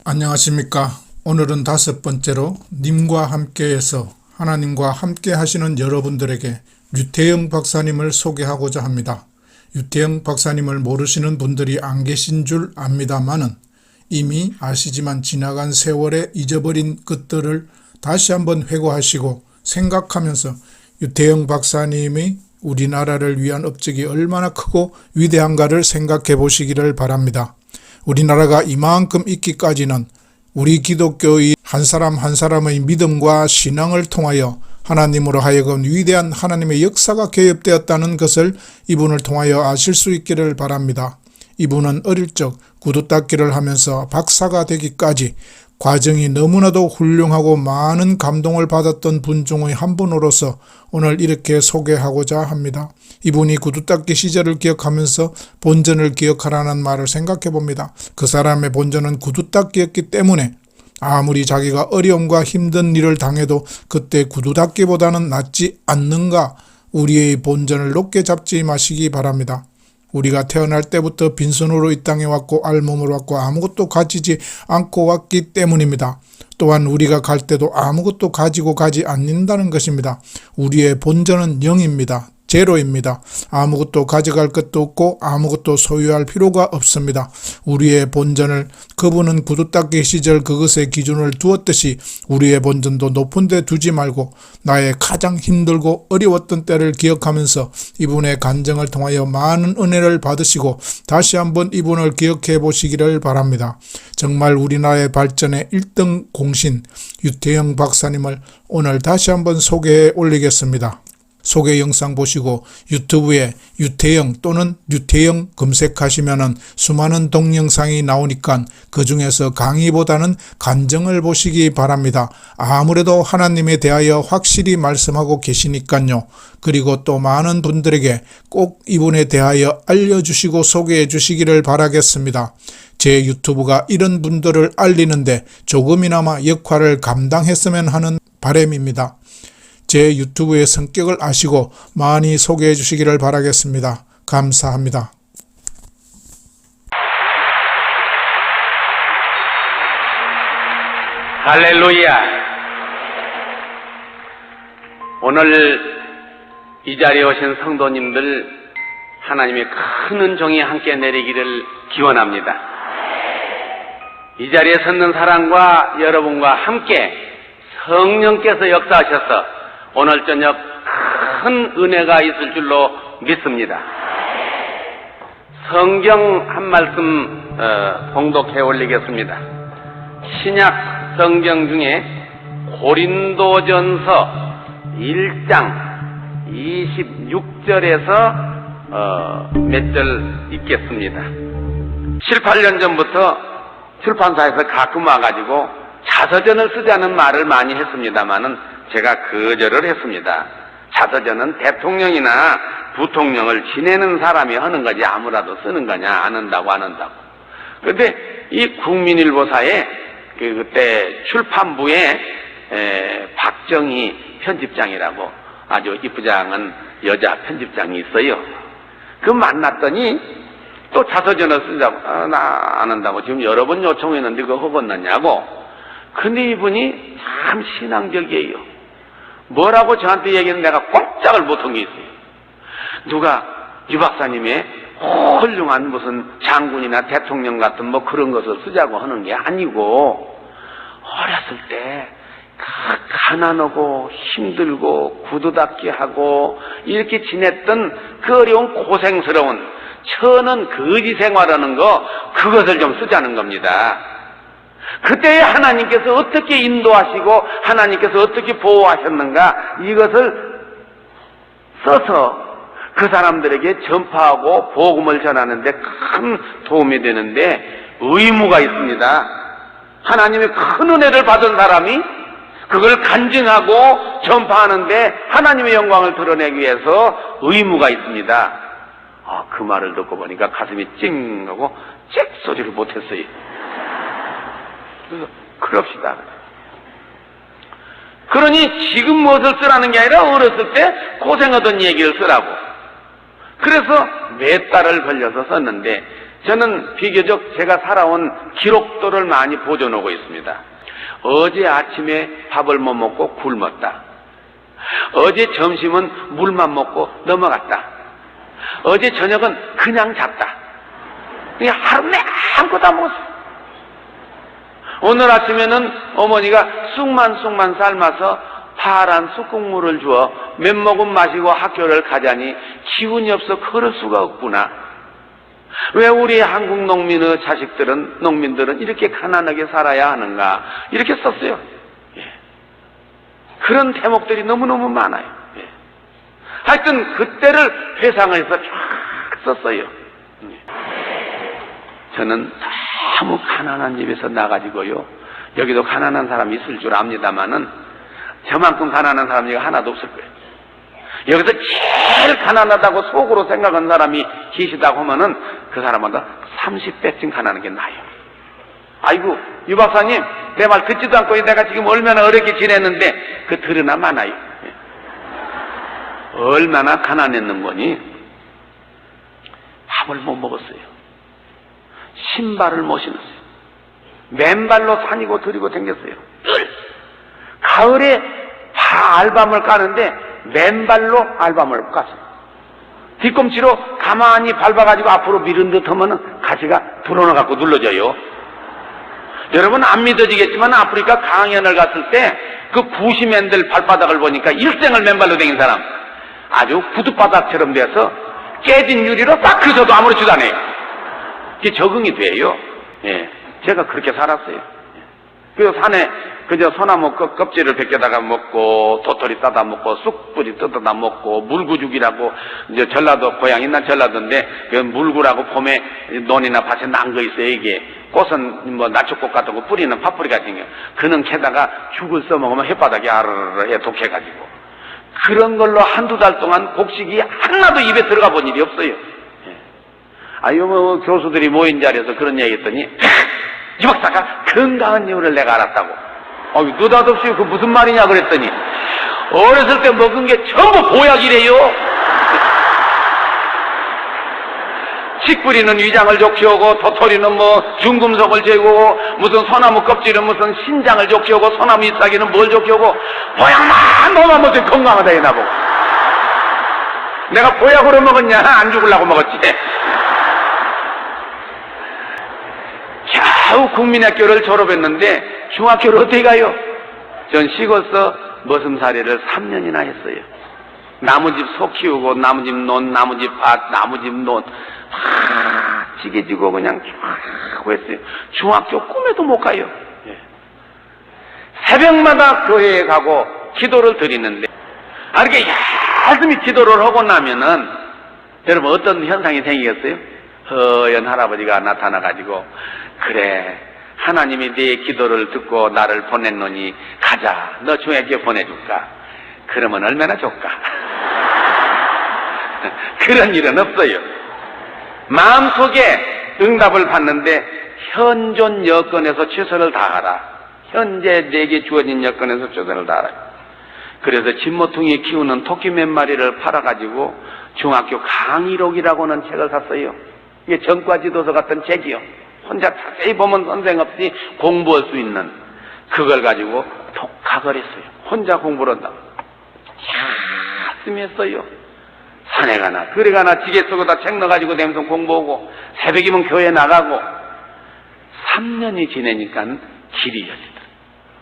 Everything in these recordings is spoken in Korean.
안녕하십니까. 오늘은 5번째로 님과 함께해서 하나님과 함께 하시는 여러분들에게 류태영 박사님을 소개하고자 합니다. 류태영 박사님을 모르시는 분들이 안 계신 줄 압니다마는 이미 아시지만 지나간 세월에 잊어버린 것들을 다시 한번 회고하시고 생각하면서 류태영 박사님이 우리나라를 위한 업적이 얼마나 크고 위대한가를 생각해 보시기를 바랍니다. 우리나라가 이만큼 있기까지는 우리 기독교의 한 사람 한 사람의 믿음과 신앙을 통하여 하나님으로 하여금 위대한 하나님의 역사가 개입되었다는 것을 이분을 통하여 아실 수 있기를 바랍니다. 이분은 어릴 적 구두 닦기를 하면서 박사가 되기까지 과정이 너무나도 훌륭하고 많은 감동을 받았던 분 중의 한 분으로서 오늘 이렇게 소개하고자 합니다. 이분이 구두 닦기 시절을 기억하면서 본전을 기억하라는 말을 생각해 봅니다. 그 사람의 본전은 구두 닦기였기 때문에 아무리 자기가 어려움과 힘든 일을 당해도 그때 구두 닦기보다는 낫지 않는가. 우리의 본전을 높게 잡지 마시기 바랍니다. 우리가 태어날 때부터 빈손으로 이 땅에 왔고 알몸으로 왔고 아무것도 가지지 않고 왔기 때문입니다. 또한 우리가 갈 때도 아무것도 가지고 가지 않는다는 것입니다. 우리의 본전은 0입니다. 제로입니다. 아무것도 가져갈 것도 없고 아무것도 소유할 필요가 없습니다. 우리의 본전을 그분은 구두 닦기 시절 그것에 기준을 두었듯이 우리의 본전도 높은 데 두지 말고 나의 가장 힘들고 어려웠던 때를 기억하면서 이분의 간증을 통하여 많은 은혜를 받으시고 다시 한번 이분을 기억해 보시기를 바랍니다. 정말 우리나라의 발전의 1등 공신 류태영 박사님을 오늘 다시 한번 소개해 올리겠습니다. 소개 영상 보시고 유튜브에 유태영 또는 류태영 검색하시면은 수많은 동영상이 나오니까 그 중에서 강의보다는 간증을 보시기 바랍니다. 아무래도 하나님에 대하여 확실히 말씀하고 계시니까요. 그리고 또 많은 분들에게 꼭 이분에 대하여 알려주시고 소개해 주시기를 바라겠습니다. 제 유튜브가 이런 분들을 알리는데 조금이나마 역할을 감당했으면 하는 바람입니다. 제 유튜브의 성격을 아시고 많이 소개해 주시기를 바라겠습니다. 감사합니다. 할렐루야. 오늘 이 자리에 오신 성도님들 하나님의 큰 은총이 함께 내리기를 기원합니다. 이 자리에 섰는 사람과 여러분과 함께 성령께서 역사하셔서 오늘 저녁 큰 은혜가 있을 줄로 믿습니다. 성경 한 말씀 봉독해 올리겠습니다. 신약 성경 중에 고린도전서 1장 26절에서 몇 절 읽겠습니다. 7, 8년 전부터 출판사에서 가끔 와가지고 자서전을 쓰자는 말을 많이 했습니다마는 제가 거절을 했습니다. 자서전은 대통령이나 부통령을 지내는 사람이 하는 거지 아무라도 쓰는 거냐, 안 한다고. 그런데 이 국민일보사에 그때 출판부에 박정희 편집장이라고 아주 이쁘장한 여자 편집장이 있어요. 그 만났더니 또 자서전을 쓰자고, 나 안 한다고. 지금 여러 번 요청했는데 그거 허건났냐고. 근데 이분이 참 신앙적이에요. 뭐라고 저한테 얘기했는데 내가 꼼짝을 못한 게 있어요. 누가 유 박사님의 훌륭한 무슨 장군이나 대통령 같은 뭐 그런 것을 쓰자고 하는 게 아니고, 어렸을 때 가난하고 힘들고 구두 닦기 하고 이렇게 지냈던 그 어려운 고생스러운 천은 거지 생활하는 거, 그것을 좀 쓰자는 겁니다. 그때 하나님께서 어떻게 인도하시고 하나님께서 어떻게 보호하셨는가, 이것을 써서 그 사람들에게 전파하고 복음을 전하는데 큰 도움이 되는데 의무가 있습니다. 하나님의 큰 은혜를 받은 사람이 그걸 간증하고 전파하는데 하나님의 영광을 드러내기 위해서 의무가 있습니다. 그 말을 듣고 보니까 가슴이 찡 하고 짹 소리를 못했어요. 그래서 그럽시다. 그러니 지금 무엇을 쓰라는 게 아니라 어렸을 때 고생하던 얘기를 쓰라고. 그래서 몇 달을 걸려서 썼는데 저는 비교적 제가 살아온 기록들을 많이 보존하고 있습니다. 어제 아침에 밥을 못 먹고 굶었다. 어제 점심은 물만 먹고 넘어갔다. 어제 저녁은 그냥 잤다. 그냥 하루 내 아무것도 안 먹었어. 오늘 아침에는 어머니가 쑥만 삶아서 파란 쑥국물을 주어 몇 모금 마시고 학교를 가자니 기운이 없어 걸을 수가 없구나. 왜 우리 한국 농민들은 이렇게 가난하게 살아야 하는가, 이렇게 썼어요. 예. 그런 대목들이 너무너무 많아요. 예. 하여튼 그때를 회상해서 쫙 썼어요. 예. 저는 너무 가난한 집에서 나가지고요, 여기도 가난한 사람이 있을 줄 압니다만은 저만큼 가난한 사람이 하나도 없을 거예요. 여기서 제일 가난하다고 속으로 생각한 사람이 계시다고 하면은 그 사람보다 30배쯤 가난한 게 나아요. 아이고, 유 박사님, 내 말 듣지도 않고 내가 지금 얼마나 어렵게 지냈는데 그 들으나 많아요. 얼마나 가난했는 거니? 밥을 못 먹었어요. 신발을 못 신었어요. 맨발로 다니고 들이고 댕겼어요. 가을에 알밤을 까는데 맨발로 알밤을 깠어요. 뒤꿈치로 가만히 밟아가지고 앞으로 미른 듯 하면은 가시가 불어나갖고 눌러져요. 여러분 안 믿어지겠지만 아프리카 강연을 갔을 때 그 구시맨들 발바닥을 보니까 일생을 맨발로 댕긴 사람, 아주 구두바닥처럼 돼서 깨진 유리로 딱 그서도 아무렇지도 않아요. 그게 적응이 돼요. 예, 제가 그렇게 살았어요. 그래서 산에 그저 소나무 껍질을 벗겨다가 먹고, 도토리 따다 먹고, 쑥뿌리 뜯어다 먹고, 물구죽이라고, 이제 전라도, 고향이 난 전라도인데, 그 물구라고 봄에 논이나 밭에 난 거 있어요, 이게. 꽃은 뭐 나초꽃 같은 거, 뿌리는 파뿌리가 생겨. 그는 캐다가 죽을 써먹으면 혓바닥이 아르르 해 독해가지고. 그런 걸로 한두 달 동안 곡식이 하나도 입에 들어가 본 일이 없어요. 예. 아유, 뭐, 교수들이 모인 자리에서 그런 얘기 했더니, 이 박사가 건강한 이유를 내가 알았다고. 느닷없이 그 무슨 말이냐 그랬더니, 어렸을 때 먹은 게 전부 보약이래요. 칡뿌리는 위장을 좋게 하고, 도토리는 뭐 중금속을 제거하고, 무슨 소나무 껍질은 무슨 신장을 좋게 하고, 소나무 잎사귀는 뭘 좋게 하고, 보약만 먹으면 무슨 건강하다 해나보고. 내가 보약으로 먹었냐? 안 죽으려고 먹었지. 겨우 국민학교를 졸업했는데 중학교를 어떻게 가요? 전 시골서 머슴살이를 3년이나 했어요. 나무집 소 키우고, 나무집 논, 나무집 밭, 나무집 논, 찌개지고 그냥 쫙 했어요. 중학교 꿈에도 못 가요. 예. 새벽마다 교회에 가고 기도를 드리는데, 이렇게 열심히 기도를 하고 나면은 여러분 어떤 현상이 생기겠어요? 허연 할아버지가 나타나가지고, 그래, 하나님이 네 기도를 듣고 나를 보냈노니 가자, 너 중학교 보내줄까? 그러면 얼마나 좋을까? 그런 일은 없어요. 마음속에 응답을 받는데 현존 여건에서 최선을 다하라. 현재 내게 주어진 여건에서 최선을 다하라. 그래서 진모퉁이 키우는 토끼 몇 마리를 팔아가지고 중학교 강의록이라고는 책을 샀어요. 이게 전과지도서 같은 책이요. 혼자 자세히 보면 선생 없이 공부할 수 있는, 그걸 가지고 독학을 했어요. 혼자 공부를 한다. 열심히 했어요. 산에 가나 들에 가나 지게 쓰고다 책 넣어가지고 내면서 공부하고, 새벽이면 교회 나가고. 3년이 지내니까 길이 열리더라.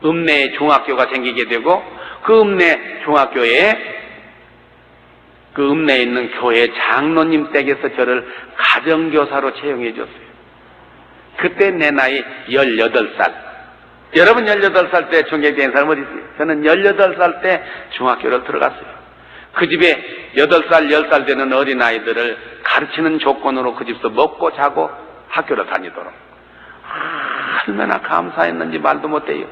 읍내에 중학교가 생기게 되고, 그 읍내 중학교에 그 읍내에 있는 교회 장로님 댁에서 저를 가정교사로 채용해 줬어요. 그때 내 나이 18살. 여러분 18살 때 중학교에 사람 어디 있어요? 저는 18살 때 중학교를 들어갔어요. 그 집에 8살, 10살 되는 어린아이들을 가르치는 조건으로 그 집에서 먹고 자고 학교를 다니도록. 얼마나 감사했는지 말도 못해요.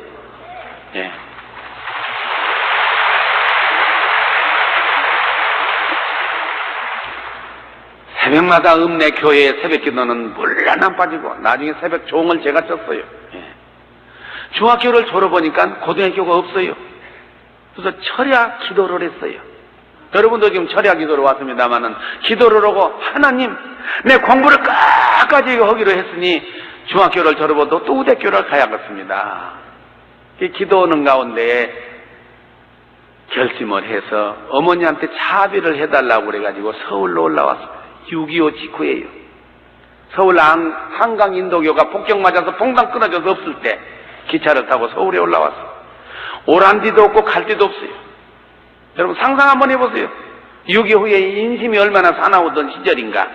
예. 새벽마다 읍내 교회에 새벽 기도는 물론 안 빠지고, 나중에 새벽 종을 제가 쳤어요. 예. 중학교를 졸업하니까 고등학교가 없어요. 그래서 철야 기도를 했어요. 여러분도 지금 철야 기도로 왔습니다마는 기도를 하고 하나님 내 공부를 끝까지 하기로 했으니 중학교를 졸업해도 또 우대교를 가야겠습니다. 이 기도하는 가운데 결심을 해서 어머니한테 차비를 해달라고 그래가지고 서울로 올라왔습니다. 6.25 직후에요. 서울 한강 인도교가 폭격 맞아서 봉당 끊어져서 없을 때 기차를 타고 서울에 올라왔어요. 오란 데도 없고 갈 데도 없어요. 여러분 상상 한번 해보세요. 6.25 후에 인심이 얼마나 사나우던 시절인가.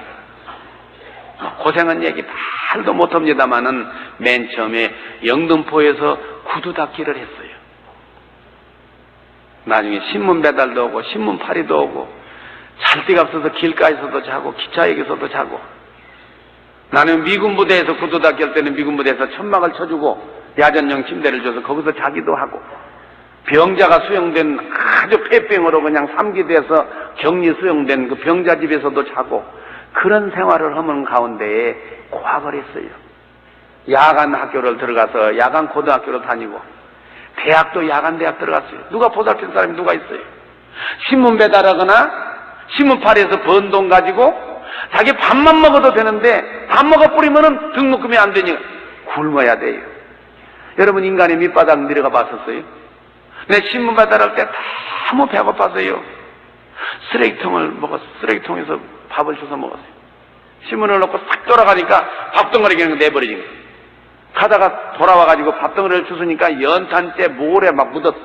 고생한 얘기 말도 못합니다마는 맨 처음에 영등포에서 구두 닦기를 했어요. 나중에 신문 배달도 오고 신문 파리도 오고 잘 데가 없어서 길가에서도 자고 기차역에서도 자고. 나는 미군 부대에서 구두 닦기 할 때는 미군 부대에서 천막을 쳐주고 야전용 침대를 줘서 거기서 자기도 하고, 병자가 수용된 아주 폐병으로 그냥 삼기돼서 격리 수용된 그 병자 집에서도 자고, 그런 생활을 하는 가운데에 고학을 했어요. 야간 학교를 들어가서 야간 고등학교로 다니고, 대학도 야간 대학 들어갔어요. 누가 보살핀 사람이 누가 있어요? 신문 배달하거나 신문팔이에서 번 돈 가지고 자기 밥만 먹어도 되는데 밥 먹어 뿌리면은 등록금이 안 되니 굶어야 돼요. 여러분 인간의 밑바닥 내려가 봤었어요? 내 신문 배달할 때 너무 배고파서요. 쓰레기통을 먹었어요. 쓰레기통에서 밥을 주워 먹었어요. 신문을 넣고 싹 돌아가니까 밥덩어리가 그냥 내버리진 거예요. 가다가 돌아와가지고 밥덩어리를 주우니까 연탄재 모래 막 묻었어.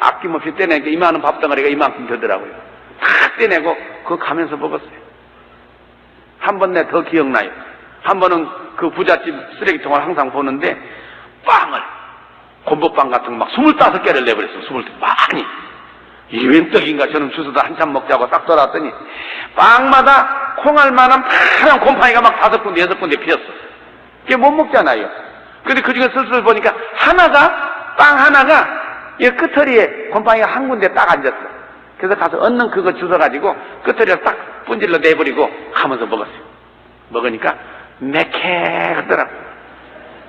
아낌없이 떼내니까 이만한 밥덩어리가 이만큼 되더라고요. 다 떼내고 그거 가면서 먹었어요. 한 번 내 더 기억나요. 한 번은 그 부잣집 쓰레기통을 항상 보는데 빵을, 곰보빵 같은 거 막 25개를 내버렸어요. 25개 많이. 이게 웬 떡인가 저는 주워서 한참 먹자고 딱 돌아왔더니 빵마다 콩알만한 파란 곰팡이가 막 5군데 6군데 피었어. 그게 못 먹잖아요. 근데 그 중에 슬슬 보니까 빵 하나가 이 끝허리에 곰팡이가 한 군데 딱 앉았어. 그래서 가서 얼른 그거 주워가지고 끝허리에 딱 분질러 내버리고 하면서 먹었어요. 먹으니까 매캐하더라고.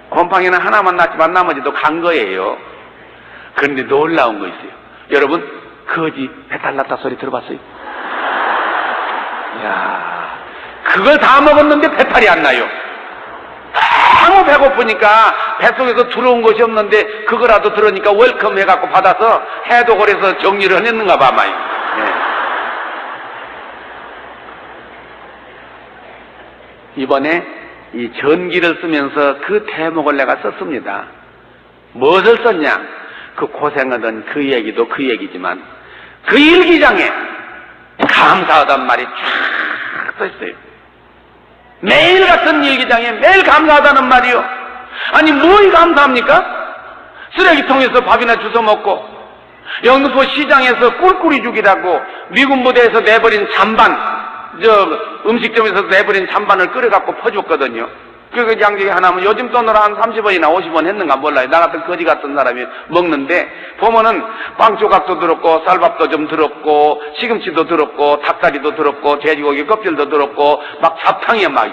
곰팡이는 하나만 났지만 나머지도 간 거예요. 그런데 놀라운 거 있어요. 여러분, 거지 배탈 났다 소리 들어봤어요? 이야, 그걸 다 먹었는데 배탈이 안 나요. 너무 배고프니까 뱃속에서 들어온 것이 없는데 그거라도 들으니까 웰컴 해갖고 받아서 해독을 정리를 해냈는가 봐, 마이. 네. 이번에 이 전기를 쓰면서 그 대목을 내가 썼습니다. 무엇을 썼냐? 그 고생하던 그 얘기도 그 얘기지만 그 일기장에 감사하단 말이 쫙 써있어요. 매일 같은 일기장에 매일 감사하다는 말이요. 아니 뭘 감사합니까? 쓰레기통에서 밥이나 주워 먹고, 영등포 시장에서 꿀꿀이 죽이라고 미군 부대에서 내버린 잔반, 음식점에서 내버린 잔반을 끓여갖고 퍼줬거든요. 그 양식이 하나면 요즘 돈으로 한 30원이나 50원 했는가 몰라요. 나 같은 거지 같은 사람이 먹는데 보면은 빵 조각도 들었고 쌀밥도 좀 들었고 시금치도 들었고 닭다리도 들었고 돼지고기 껍질도 들었고 막 잡탕이야 막.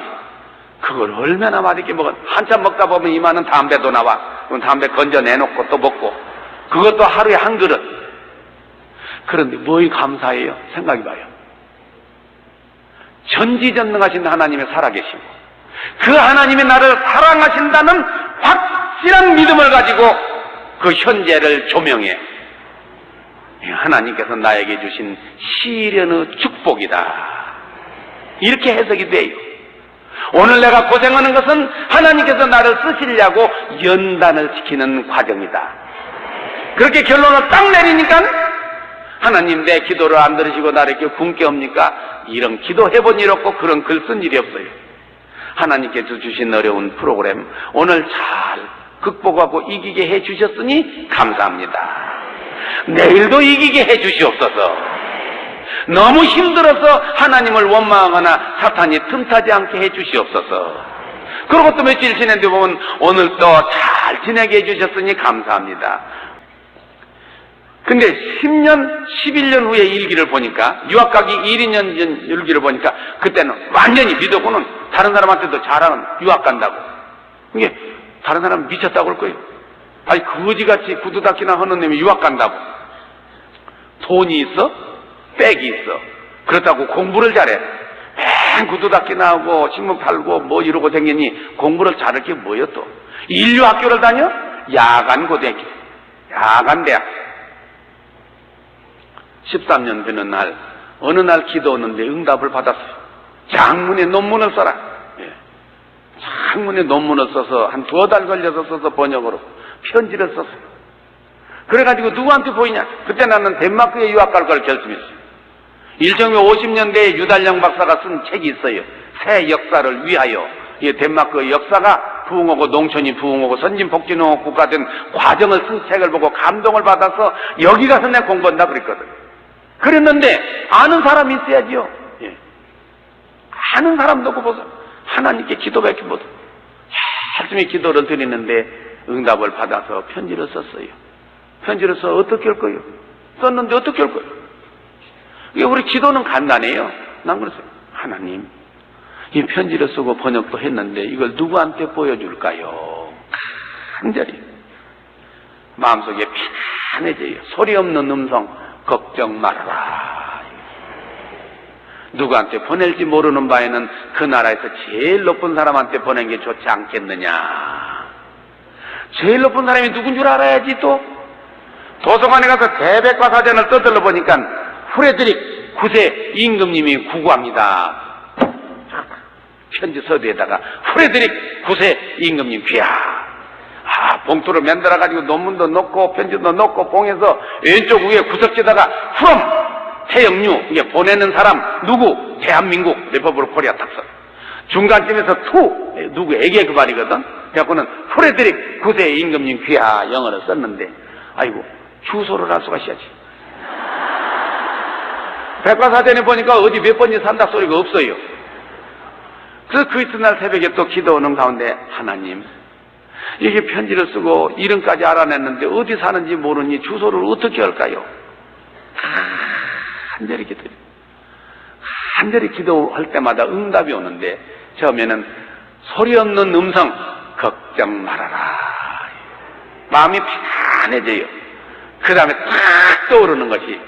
그걸 얼마나 맛있게 먹어. 한참 먹다 보면 이만한 담배도 나와. 그럼 담배 건져 내놓고 또 먹고, 그것도 하루에 한 그릇. 그런데 뭘 감사해요? 생각해봐요. 전지전능하신 하나님의 살아계시고 그 하나님이 나를 사랑하신다는 확실한 믿음을 가지고 그 현재를 조명해. 하나님께서 나에게 주신 시련의 축복이다. 이렇게 해석이 돼요. 오늘 내가 고생하는 것은 하나님께서 나를 쓰시려고 연단을 시키는 과정이다. 그렇게 결론을 딱 내리니까 하나님 내 기도를 안 들으시고 나를 이렇게 굶게 합니까? 이런 기도해본 일 없고 그런 글 쓴 일이 없어요. 하나님께서 주신 어려운 프로그램 오늘 잘 극복하고 이기게 해주셨으니 감사합니다. 내일도 이기게 해주시옵소서. 너무 힘들어서 하나님을 원망하거나 사탄이 틈타지 않게 해주시옵소서. 그리고 또 며칠 지났는데 보면 오늘 또 잘 지내게 해주셨으니 감사합니다. 근데 10년, 11년 후에 일기를 보니까, 유학 가기 1, 2년 전 일기를 보니까 그때는 완전히 믿었고는 다른 사람한테도 자랑은 유학 간다고. 이게 다른 사람은 미쳤다고 할 거예요. 아니 거지같이 구두 닦기나 하는 놈이 유학 간다고. 돈이 있어? 백이 있어. 그렇다고 공부를 잘해. 맨 구두닦기 나오고 신문 팔고 뭐 이러고 생기니 공부를 잘할 게 뭐여 또. 인류 학교를 다녀? 야간 고등학교, 야간 대학. 13년 되는 날 어느 날 기도하는데 응답을 받았어요. 장문의 논문을 써라. 장문의 논문을 써서 한 2달 걸려서 써서 번역으로 편지를 썼어요. 그래가지고 누구한테 보이냐? 그때 나는 덴마크에 유학 갈 걸 결심했어요. 1950년대에 유달령 박사가 쓴 책이 있어요. 새 역사를 위하여. 이 덴마크의 역사가 부흥하고 농촌이 부흥하고 선진복지농업 국가 된 과정을 쓴 책을 보고 감동을 받아서 여기 가서 내가 공부한다 그랬거든. 그랬는데 아는 사람이 있어야지요. 아는 사람도 없고 보소. 하나님께 기도밖에 못해. 열심히 기도를 드리는데 응답을 받아서 편지를 썼어요. 편지를 써 어떻게 할 거예요? 썼는데 어떻게 할 거예요? 이게 우리 기도는 간단해요. 난 그랬어요. 하나님, 이 편지를 쓰고 번역도 했는데 이걸 누구한테 보여줄까요? 간절히 마음속에 편안해져요. 소리 없는 음성, 걱정 말아라. 누구한테 보낼지 모르는 바에는 그 나라에서 제일 높은 사람한테 보낸 게 좋지 않겠느냐. 제일 높은 사람이 누군 줄 알아야지. 또 도서관에 가서 대백과사전을 떠들러 보니까 프레드릭 9세 임금님이 구구합니다. 편지 서두에다가 프레드릭 9세 임금님 귀하. 봉투를 만들어가지고 논문도 넣고 편지도 넣고 봉해서 왼쪽 위에 구석지에다가 from 태영유, 이게 보내는 사람 누구? 대한민국 리퍼블릭 코리아 탁서. 중간쯤에서 to 누구에게 그 말이거든. 그래갖고는 프레드릭 9세 임금님 귀하 영어를 썼는데 아이고 주소를 알 수가 있어야지. 백과사전에 보니까 어디 몇 번이 산다 소리가 없어요. 그래서 그 이튿날 새벽에 또 기도하는 가운데 하나님, 이게 편지를 쓰고 이름까지 알아냈는데 어디 사는지 모르니 주소를 어떻게 할까요? 간절히 기도해요. 간절히 기도할 때마다 응답이 오는데 처음에는 소리 없는 음성, 걱정 말아라. 마음이 편안해져요. 그 다음에 탁 떠오르는 것이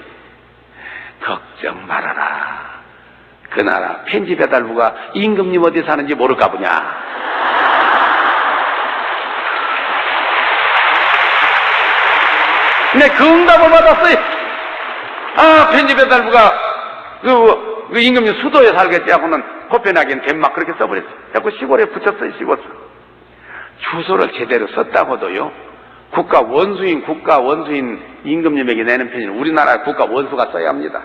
걱정 말아라. 그 나라 편지 배달부가 임금님 어디 사는지 모를까 보냐. 네, 그 응답을 받았어요. 편지 배달부가 그 임금님 수도에 살겠지 하고는 코펜하겐 덴마크 그렇게 써버렸어요. 자꾸 시골에 붙였어요. 시골 주소를 제대로 썼다고도요. 국가 원수인 임금님에게 내는 편지는 우리나라 국가 원수가 써야 합니다.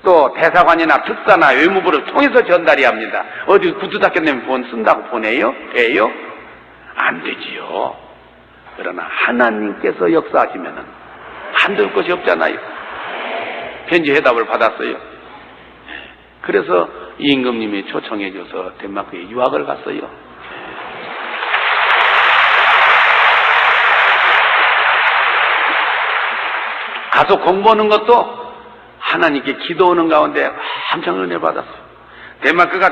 또 대사관이나 특사나 외무부를 통해서 전달해야 합니다. 어디 구두닦여 내면 쓴다고 보내요? 돼요? 안 되지요. 그러나 하나님께서 역사하시면은 안 될 것이 없잖아요. 편지 해답을 받았어요. 그래서 임금님이 초청해줘서 덴마크에 유학을 갔어요. 가서 공부하는 것도 하나님께 기도하는 가운데 엄청 은혜 받았어요. 덴마크가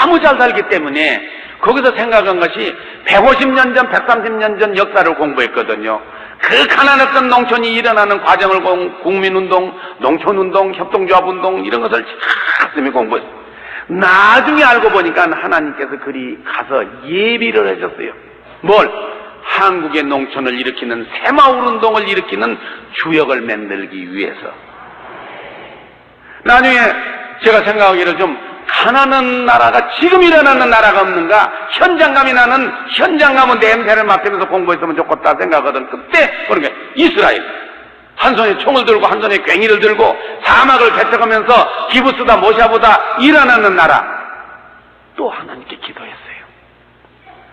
너무 잘 살기 때문에 거기서 생각한 것이 150년 전, 130년 전 역사를 공부했거든요. 그 가난했던 농촌이 일어나는 과정을 국민운동, 농촌운동, 협동조합운동 이런 것을 열심히 공부했어요. 나중에 알고 보니까 하나님께서 그리 가서 예비를 해줬어요. 뭘? 한국의 농촌을 일으키는 새마을운동을 일으키는 주역을 만들기 위해서. 나중에 제가 생각하기를 좀 가난한 나라가 지금 일어나는 나라가 없는가? 현장감이 나는 현장감은 냄새를 맡으면서 공부했으면 좋겠다 생각하거든. 그때 그러니까 이스라엘 한 손에 총을 들고 한 손에 괭이를 들고 사막을 개척하면서 기부스다 모샤보다 일어나는 나라. 또 하나님께 기도했어요.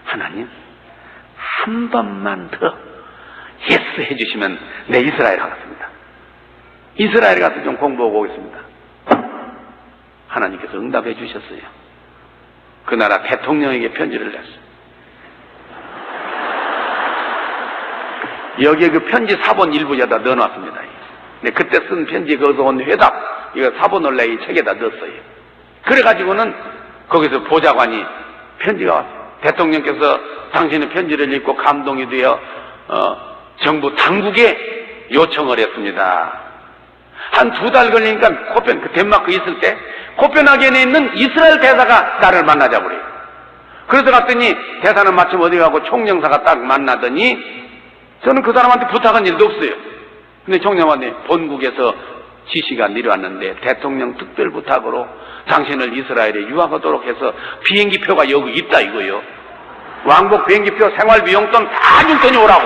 하나님 한 번만 더 예스 해주시면 내 이스라엘 가겠습니다. 이스라엘 가서 좀 공부하고 오겠습니다. 하나님께서 응답해 주셨어요. 그 나라 대통령에게 편지를 냈어요. 여기에 그 편지 사본 일부에다 넣어놨습니다. 근데 그때 쓴 편지 거기서 온 회답 이거 사본을 내 이 책에다 넣었어요. 그래가지고는 거기서 보좌관이 편지가 왔어요. 대통령께서 당신의 편지를 읽고 감동이 되어 정부 당국에 요청을 했습니다. 한 2달 걸리니까 그 덴마크 있을 때 코펜하겐에 있는 이스라엘 대사가 나를 만나자고 그래요. 그래서 갔더니 대사는 마침 어디 가고 총영사가 딱 만나더니 저는 그 사람한테 부탁한 일도 없어요. 근데 총영한테 본국에서 지시가 내려왔는데 대통령 특별 부탁으로 당신을 이스라엘에 유학하도록 해서 비행기표가 여기 있다 이거요. 왕복 비행기표 생활비 용돈 다 줄 테니 오라고.